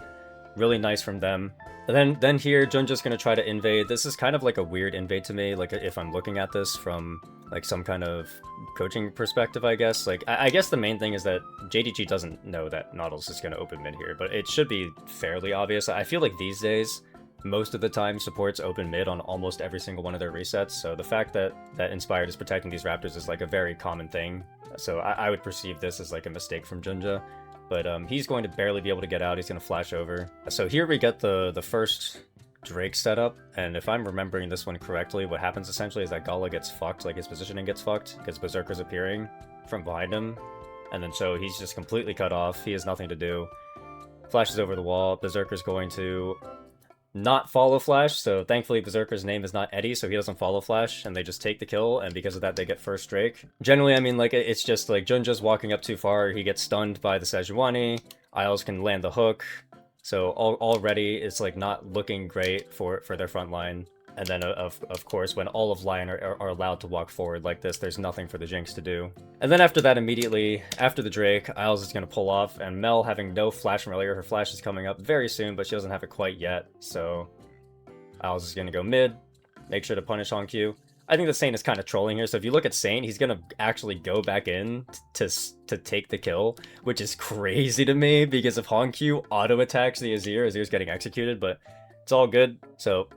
S1: really nice from them. And then here, Junja's gonna try to invade. This is kind of like a weird invade to me, like if I'm looking at this from like some kind of coaching perspective, I guess. Like, I guess the main thing is that JDG doesn't know that Nautilus is gonna open mid here, but it should be fairly obvious. I feel like these days, most of the time supports open mid on almost every single one of their resets, so the fact that Inspired is protecting these Raptors is like a very common thing. So I would perceive this as like a mistake from Junja. But he's going to barely be able to get out. He's going to flash over. So here we get the first Drake setup. And if I'm remembering this one correctly, what happens essentially is that Gala gets fucked, like his positioning gets fucked, because Berserker's appearing from behind him. And then so he's just completely cut off. He has nothing to do. Flashes over the wall. Berserker's going to not follow Flash. So thankfully Berserker's name is not Eddie, so he doesn't follow Flash, and they just take the kill, and because of that they get first Drake. Generally, I mean, like, it's just like Junja's walking up too far, he gets stunned by the Sejuani, Isles can land the hook, so already it's like not looking great for their front line. And then of course, when all of LYON are allowed to walk forward like this, there's nothing for the Jinx to do. And then after that, immediately after the Drake, Isles is going to pull off, and Mel, having no flash from earlier, her flash is coming up very soon, but she doesn't have it quite yet, so Isles is going to go mid, make sure to punish HoloCure. I think the Saint is kind of trolling here, so if you look at Saint, he's going to actually go back in to take the kill, which is crazy to me, because if HoloCure auto-attacks the Azir's getting executed, but it's all good. So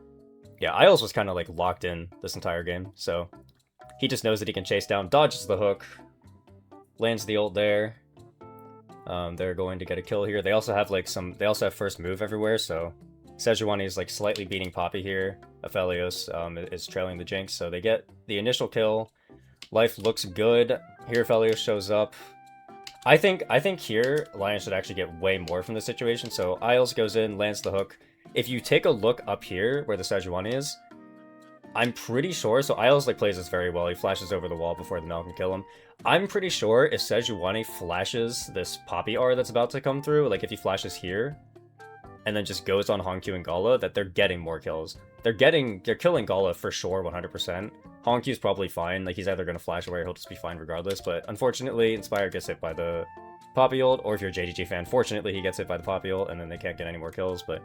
S1: yeah, Isles was kind of like locked in this entire game, so he just knows that he can chase down, dodges the hook, lands the ult there. They're going to get a kill here. They also have like they also have first move everywhere, so Sejuani is like slightly beating Poppy here. Aphelios is trailing the Jinx, so they get the initial kill. Life looks good. Here Aphelios shows up. I think here LYON should actually get way more from the situation, so Isles goes in, lands the hook. If you take a look up here where the Sejuani is, I'm pretty sure, so Isles like plays this very well, he flashes over the wall before the Mel can kill him. I'm pretty sure if Sejuani flashes this Poppy R that's about to come through, like if he flashes here, and then just goes on HoloCure and Gala, that they're getting more kills. They're killing Gala for sure, 100%. HoloCure's probably fine, like he's either going to flash away or he'll just be fine regardless, but unfortunately, Inspired gets hit by the Poppy ult, or if you're a JDG fan, fortunately he gets hit by the Poppy ult, and then they can't get any more kills, but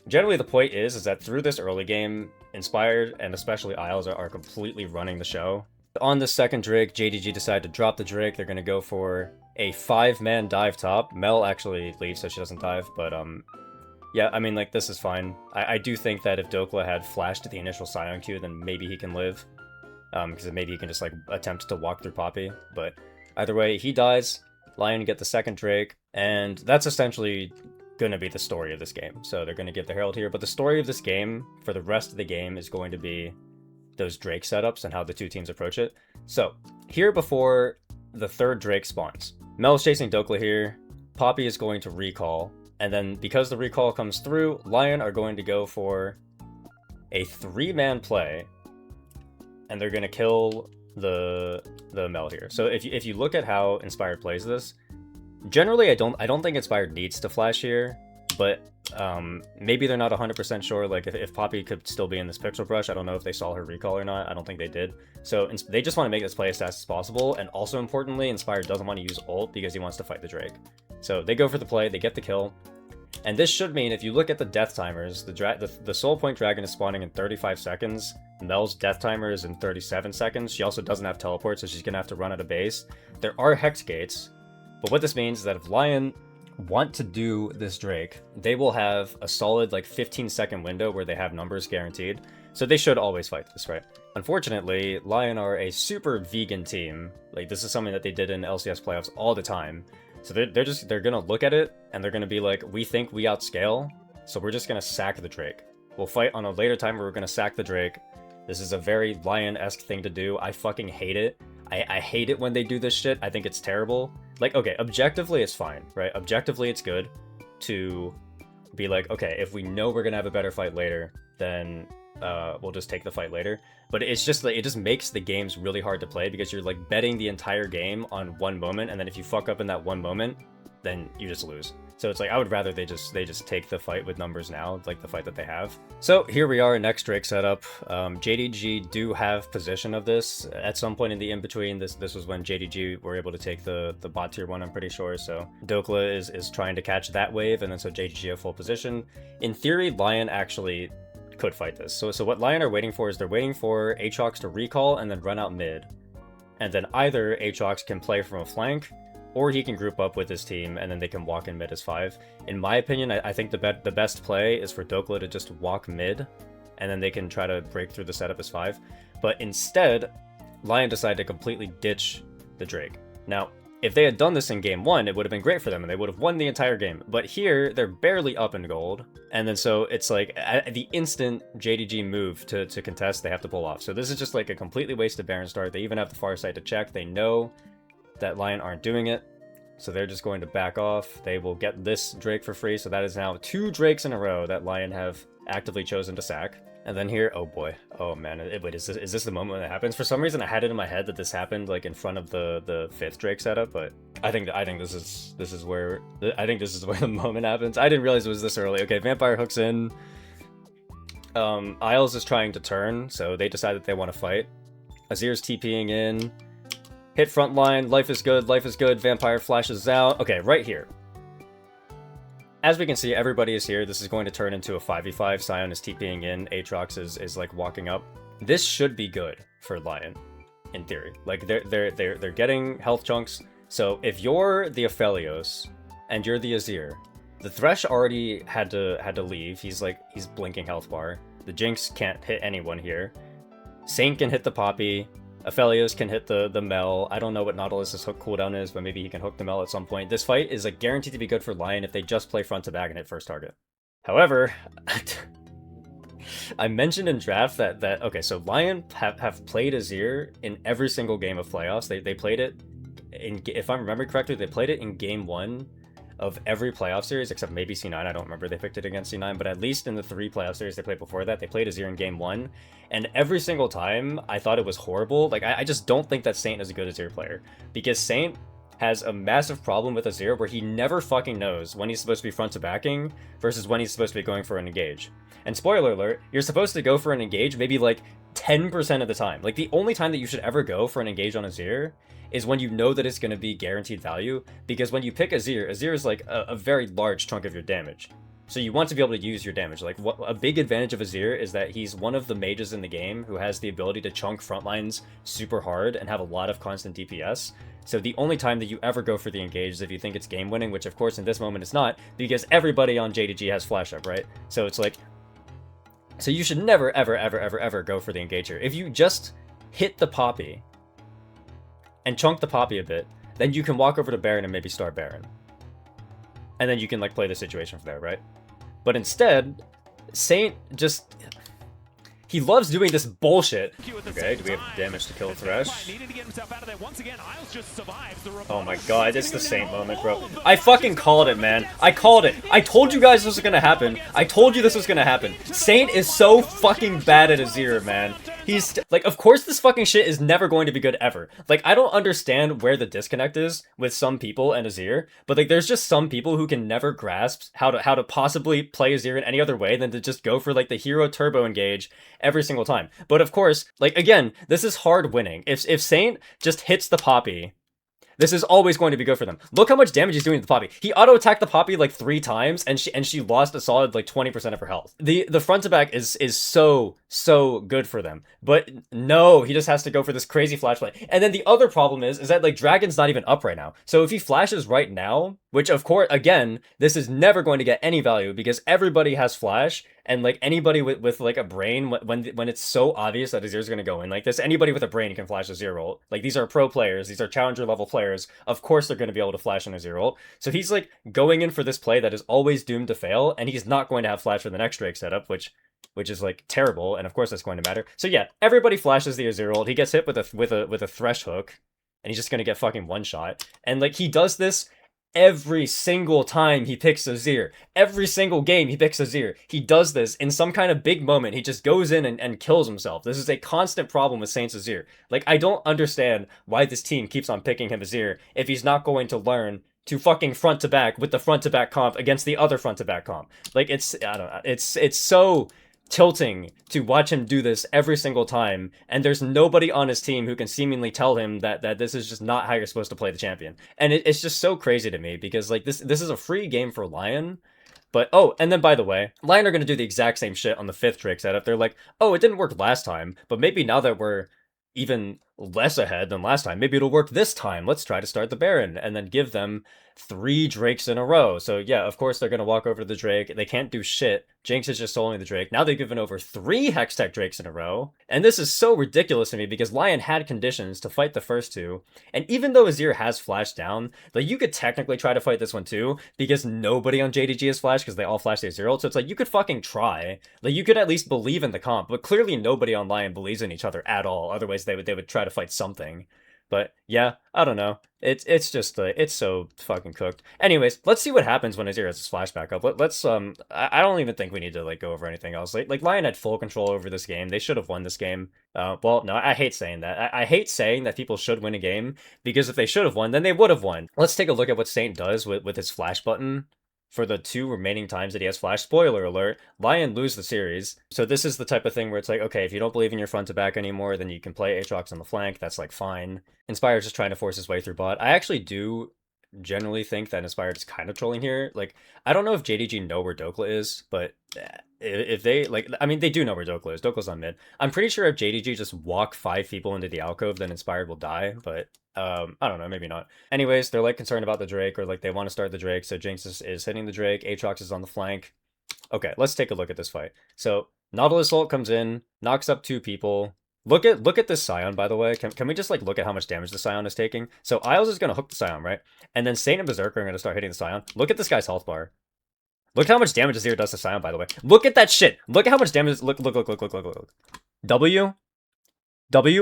S1: generally the point is that through this early game, Inspired, and especially Isles, are completely running the show. On the second Drake, JDG decided to drop the Drake. They're going to go for a 5-man dive top. Mel actually leaves so she doesn't dive, but yeah, I mean, like, this is fine. I do think that if Dokla had flashed the initial Scion Q, then maybe he can live. Because maybe he can just, like, attempt to walk through Poppy. But either way, he dies. LYON get the second Drake. And that's essentially going to be the story of this game. So they're going to give the Herald here. But the story of this game, for the rest of the game, is going to be those Drake setups and how the two teams approach it. So, here before the third Drake spawns, Mel's chasing Dokla here. Poppy is going to recall. And then, because the recall comes through, LYON are going to go for a 3-man play. And they're going to kill the Mel here. So if you look at how Inspired plays this, generally I don't think Inspired needs to flash here, but maybe they're not 100% sure. Like if Poppy could still be in this pixel brush, I don't know if they saw her recall or not. I don't think they did. So they just want to make this play as fast as possible, and also importantly, Inspired doesn't want to use ult because he wants to fight the Drake. So they go for the play, they get the kill. And this should mean, if you look at the death timers, the Soul Point Dragon is spawning in 35 seconds. Mel's death timer is in 37 seconds. She also doesn't have teleport, so she's going to have to run out of base. There are Hex Gates, but what this means is that if LYON want to do this Drake, they will have a solid, like, 15-second window where they have numbers guaranteed. So they should always fight this, right? Unfortunately, LYON are a super vegan team. Like, this is something that they did in LCS playoffs all the time. So they're gonna look at it, and they're gonna be like, we think we outscale, so we're just gonna sack the Drake. We'll fight on a later time where we're gonna sack the Drake. This is a very LYON-esque thing to do. I fucking hate it. I hate it when they do this shit. I think it's terrible. Like, okay, objectively it's fine, right? Objectively it's good to be like, okay, if we know we're gonna have a better fight later, then we'll just take the fight later. But it's just like, it just makes the games really hard to play because you're like betting the entire game on one moment, and then if you fuck up in that one moment, then you just lose. So it's like, I would rather they just take the fight with numbers now, like the fight that they have. So here we are, next Drake setup. JDG do have position of this at some point in the in-between. This was when JDG were able to take the bot tier 1, I'm pretty sure. So Dokla is trying to catch that wave, and then so JDG have full position. In theory, LYON actually could fight this. So what LYON are waiting for is they're waiting for Aatrox to recall and then run out mid. And then either Aatrox can play from a flank, or he can group up with his team and then they can walk in mid as 5. In my opinion, I think the best play is for Dokla to just walk mid, and then they can try to break through the setup as 5. But instead, LYON decided to completely ditch the Drake. Now, if they had done this in game 1, it would have been great for them and they would have won the entire game. But here, they're barely up in gold. And then so it's like, at the instant JDG move to contest, they have to pull off. So this is just like a completely wasted Baron start. They even have the far side to check. They know that LYON aren't doing it. So they're just going to back off. They will get this Drake for free. So that is now 2 Drakes in a row that LYON have actively chosen to sack. And then here, oh boy, oh man, wait, is this the moment when it happens? For some reason, I had it in my head that this happened like in front of the 5th Drake setup, but I think this is where the moment happens. I didn't realize it was this early. Okay, Vampire hooks in. Isles is trying to turn, so they decide that they want to fight. Azir's TPing in. Hit front line. Life is good. Life is good. Vampire flashes out. Okay, right here. As we can see, everybody is here. This is going to turn into a 5v5. Sion is TPing in. Aatrox is like walking up. This should be good for LYON, in theory. Like they're getting health chunks. So if you're the Aphelios and you're the Azir, the Thresh already had to leave. He's blinking health bar. The Jinx can't hit anyone here. Saint can hit the Poppy. Aphelios can hit the Mel. I don't know what Nautilus's hook cooldown is, but maybe he can hook the Mel at some point. This fight is like guaranteed to be good for LYON if they just play front to back and hit first target. However, I mentioned in draft that okay, so LYON have played Azir in every single game of playoffs. They played it in, if I remember correctly, they played it in game 1 of every playoff series except maybe C9. I don't remember they picked it against C9, but at least in the 3 playoff series they played before that, they played Azir in game 1, and every single time I thought it was horrible. Like I just don't think that Saint is a good Azir player, because Saint has a massive problem with Azir where he never fucking knows when he's supposed to be front to backing versus when he's supposed to be going for an engage. And spoiler alert, you're supposed to go for an engage maybe like 10% of the time. Like the only time that you should ever go for an engage on Azir is when you know that it's going to be guaranteed value, because when you pick Azir is like a very large chunk of your damage. So you want to be able to use your damage. Like, what a big advantage of Azir is that he's one of the mages in the game who has the ability to chunk front lines super hard and have a lot of constant DPS. So the only time that you ever go for the engage is if you think it's game winning, which of course in this moment it's not, because everybody on JDG has flash up, right? So it's like, so you should never, ever, ever, ever, ever go for the engage here. If you just hit the Poppy and chunk the Poppy a bit, then you can walk over to Baron and maybe start Baron. And then you can like play the situation from there, right? But instead, Saint just... He loves doing this bullshit. Okay, do we have damage to kill Thresh? Oh my god, it's the Saint moment, bro. I fucking called it, man. I called it. I told you guys this was gonna happen. I told you this was gonna happen. Saint is so fucking bad at Azir, man. He's like, of course this fucking shit is never going to be good ever. Like, I don't understand where the disconnect is with some people and Azir, but like, there's just some people who can never grasp how to possibly play Azir in any other way than to just go for like the hero turbo engage every single time. But of course, like, again, this is hard winning. If Saint just hits the Poppy, this is always going to be good for them. Look how much damage he's doing to the Poppy. He auto-attacked the Poppy like 3 times, and she lost a solid like 20% of her health. The front to back is so good for them. But no, he just has to go for this crazy flash play. And then the other problem is that like Dragon's not even up right now. So if he flashes right now, which of course, again, this is never going to get any value because everybody has flash, and like anybody with like a brain, when it's so obvious that Azir's gonna go in like this, anybody with a brain can flash Azir ult. Like, these are pro players, these are challenger level players. Of course they're gonna be able to flash an Azir ult. So he's like going in for this play that is always doomed to fail, and he's not going to have flash for the next Drake setup, which is like terrible, and of course that's going to matter. So yeah, everybody flashes the Azir ult. He gets hit with a Thresh hook, and he's just gonna get fucking one shot. And like, he does this every single time he picks Azir. Every single game he picks Azir. He does this in some kind of big moment. He just goes in and kills himself. This is a constant problem with Saint's Azir. Like, I don't understand why this team keeps on picking him Azir if he's not going to learn to fucking front to back with the front to back comp against the other front to back comp. Like, it's, I don't know, it's so tilting to watch him do this every single time, and there's nobody on his team who can seemingly tell him that this is just not how you're supposed to play the champion. And it's just so crazy to me, because like this is a free game for LYON. But oh, and then by the way, LYON are going to do the exact same shit on the 5th Drake setup. They're like, oh, it didn't work last time, but maybe now that we're even less ahead than last time, maybe it'll work this time. Let's try to start the Baron, and then give them 3 Drakes in a row. So yeah, of course they're going to walk over to the Drake. They can't do shit. Jinx is just soloing the Drake. Now they've given over 3 Hextech Drakes in a row. And this is so ridiculous to me, because LYON had conditions to fight the first 2. And even though Azir has flashed down, like, you could technically try to fight this one too, because nobody on JDG has flashed, because they all flashed their Azir ult. So it's like, you could fucking try. Like, you could at least believe in the comp, but clearly nobody on LYON believes in each other at all. Otherwise they would try to fight something. But yeah, I don't know. It's just it's so fucking cooked. Anyways, let's see what happens when Azir has his flash back up. Let's I don't even think we need to like go over anything else. Like LYON had full control over this game. They should have won this game. Well, no, I hate saying that. I hate saying that people should win a game, because if they should have won, then they would have won. Let's take a look at what Saint does with his flash button. For the 2 remaining times that he has flash, spoiler alert, LYON lose the series. So this is the type of thing where it's like, okay, if you don't believe in your front to back anymore, then you can play Aatrox on the flank. That's like fine. Inspire's just trying to force his way through bot. I actually do generally think that Inspired is kind of trolling here. Like, I don't know if JDG know where Dokla is, but if they, like, I mean, they do know where Dokla is. Dokla's on mid. I'm pretty sure if JDG just walk 5 people into the alcove, then Inspired will die, but I don't know, maybe not. Anyways, they're like concerned about the Drake, or like they want to start the Drake, so Jinx is hitting the Drake, Aatrox is on the flank. Okay, let's take a look at this fight. So Nautilus ult comes in, knocks up 2 people. Look at this Scion, by the way. Can we just like look at how much damage the Scion is taking? So Isles is gonna hook the Scion, right? And then Saint and Berserker are gonna start hitting the Scion. Look at this guy's health bar. Look how much damage Azir does to Scion, by the way. Look at that shit. Look at how much damage. Look. W,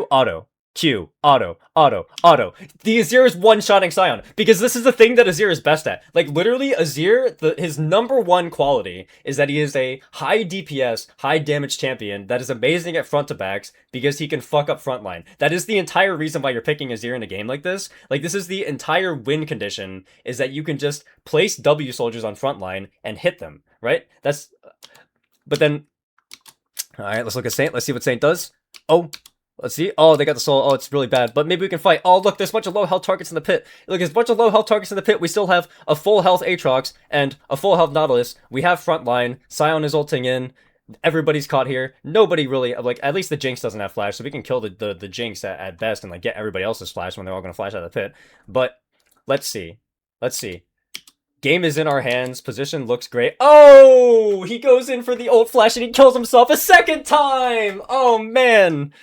S1: auto. Q, auto. The Azir is one-shotting Scion, because this is the thing that Azir is best at. Like, literally, Azir, his number 1 quality is that he is a high DPS, high damage champion that is amazing at front to backs, because he can fuck up frontline. That is the entire reason why you're picking Azir in a game like this. Like, this is the entire win condition, is that you can just place W soldiers on frontline and hit them, right? But then, alright, let's look at Saint. Let's see what Saint does. Oh, Let's see. Oh, they got the soul. Oh, it's really bad. But maybe we can fight. Oh, look, there's a bunch of low health targets in the pit. Look, there's a bunch of low health targets in the pit. We still have a full health Aatrox and a full health Nautilus. We have front line. Scion is ulting in. Everybody's caught here. Nobody really, like, at least the Jinx doesn't have flash, so we can kill the Jinx at best and, like, get everybody else's flash when they're all going to flash out of the pit. But let's see. Let's see. Game is in our hands. Position looks great. Oh! He goes in for the ult flash and he kills himself a second time! Oh, man!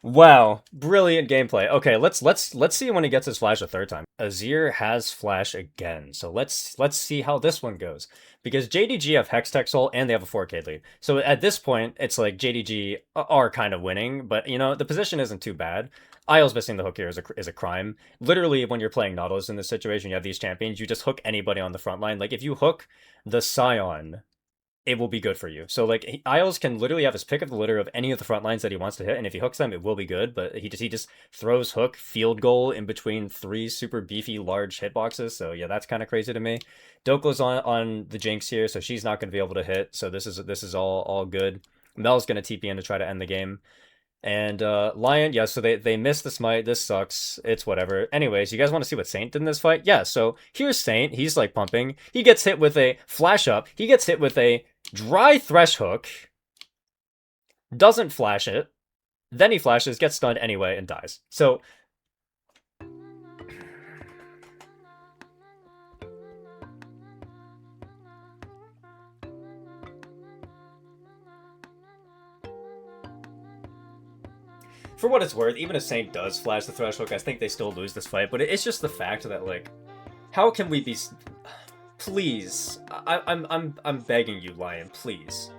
S1: Wow, brilliant gameplay. Okay, let's see when he gets his flash a third time. Azir has flash again, so let's see how this one goes. Because JDG have Hextech Soul and they have a 4K lead. So at this point, it's like JDG are kind of winning, but you know, the position isn't too bad. Isles missing the hook here is a crime. Literally, when you're playing Nautilus in this situation, you have these champions, you just hook anybody on the front line. Like, if you hook the Scion, it will be good for you. So, like, Isles can literally have his pick of the litter of any of the front lines that he wants to hit, and if he hooks them, it will be good, but he just throws hook, field goal in between 3 super beefy, large hitboxes, so yeah, that's kind of crazy to me. Dokla's on the Jinx here, so she's not going to be able to hit, so this is all good. Mel's going to TP in to try to end the game. And LYON, yeah, so they missed the smite. This sucks. It's whatever. Anyways, you guys want to see what Saint did in this fight? Yeah, so here's Saint. He's like pumping. He gets hit with a flash up. He gets hit with a dry thresh hook. Doesn't flash it. Then he flashes, gets stunned anyway, and dies. So for what it's worth, even if Saint does flash the thresh hook, I think they still lose this fight. But it's just the fact that, like, how can we be? Please, I'm begging you, LYON, please.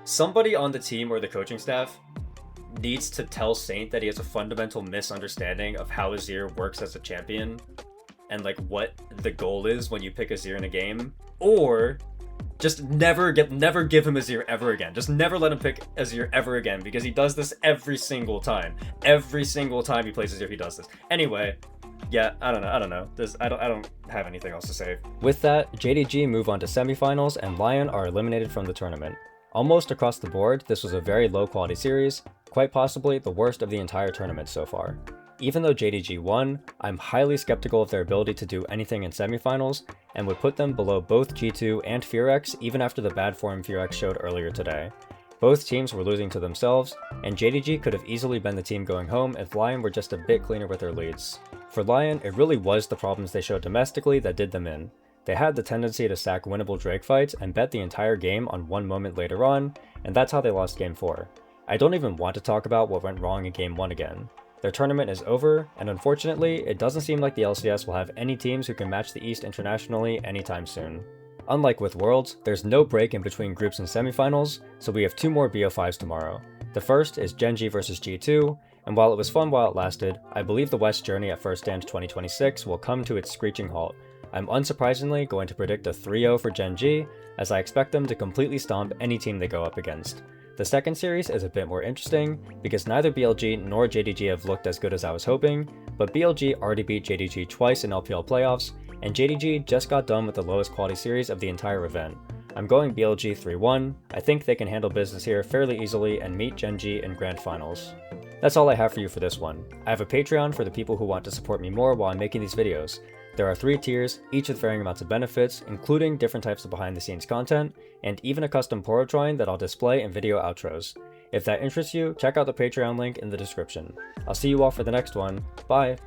S1: Somebody on the team or the coaching staff needs to tell Saint that he has a fundamental misunderstanding of how Azir works as a champion, and like what the goal is when you pick Azir in a game, or just never give him Azir ever again. Just never let him pick Azir ever again, because he does this every single time. Every single time he plays Azir, he does this. Anyway, yeah, I don't know. I don't have anything else to say. With that, JDG move on to semifinals, and LYON are eliminated from the tournament. Almost across the board, this was a very low quality series, quite possibly the worst of the entire tournament so far. Even though JDG won, I'm highly skeptical of their ability to do anything in semifinals, and would put them below both G2 and FFXV even after the bad form FFXV showed earlier today. Both teams were losing to themselves, and JDG could have easily been the team going home if LYON were just a bit cleaner with their leads. For LYON, it really was the problems they showed domestically that did them in. They had the tendency to stack winnable Drake fights and bet the entire game on one moment later on, and that's how they lost Game 4. I don't even want to talk about what went wrong in Game 1 again. Their tournament is over, and unfortunately, it doesn't seem like the LCS will have any teams who can match the East internationally anytime soon. Unlike with Worlds, there's no break in between groups and semifinals, so we have 2 more BO5s tomorrow. The first is Gen G vs G2, and while it was fun while it lasted, I believe the West journey at First Stand 2026 will come to its screeching halt. I'm unsurprisingly going to predict a 3-0 for Gen G, as I expect them to completely stomp any team they go up against. The second series is a bit more interesting, because neither BLG nor JDG have looked as good as I was hoping, but BLG already beat JDG twice in LPL playoffs, and JDG just got done with the lowest quality series of the entire event. I'm going BLG 3-1, I think they can handle business here fairly easily and meet Gen G in Grand Finals. That's all I have for you for this one. I have a Patreon for the people who want to support me more while I'm making these videos. There are 3 tiers, each with varying amounts of benefits, including different types of behind the scenes content, and even a custom Poro drawing that I'll display in video outros. If that interests you, check out the Patreon link in the description. I'll see you all for the next one. Bye!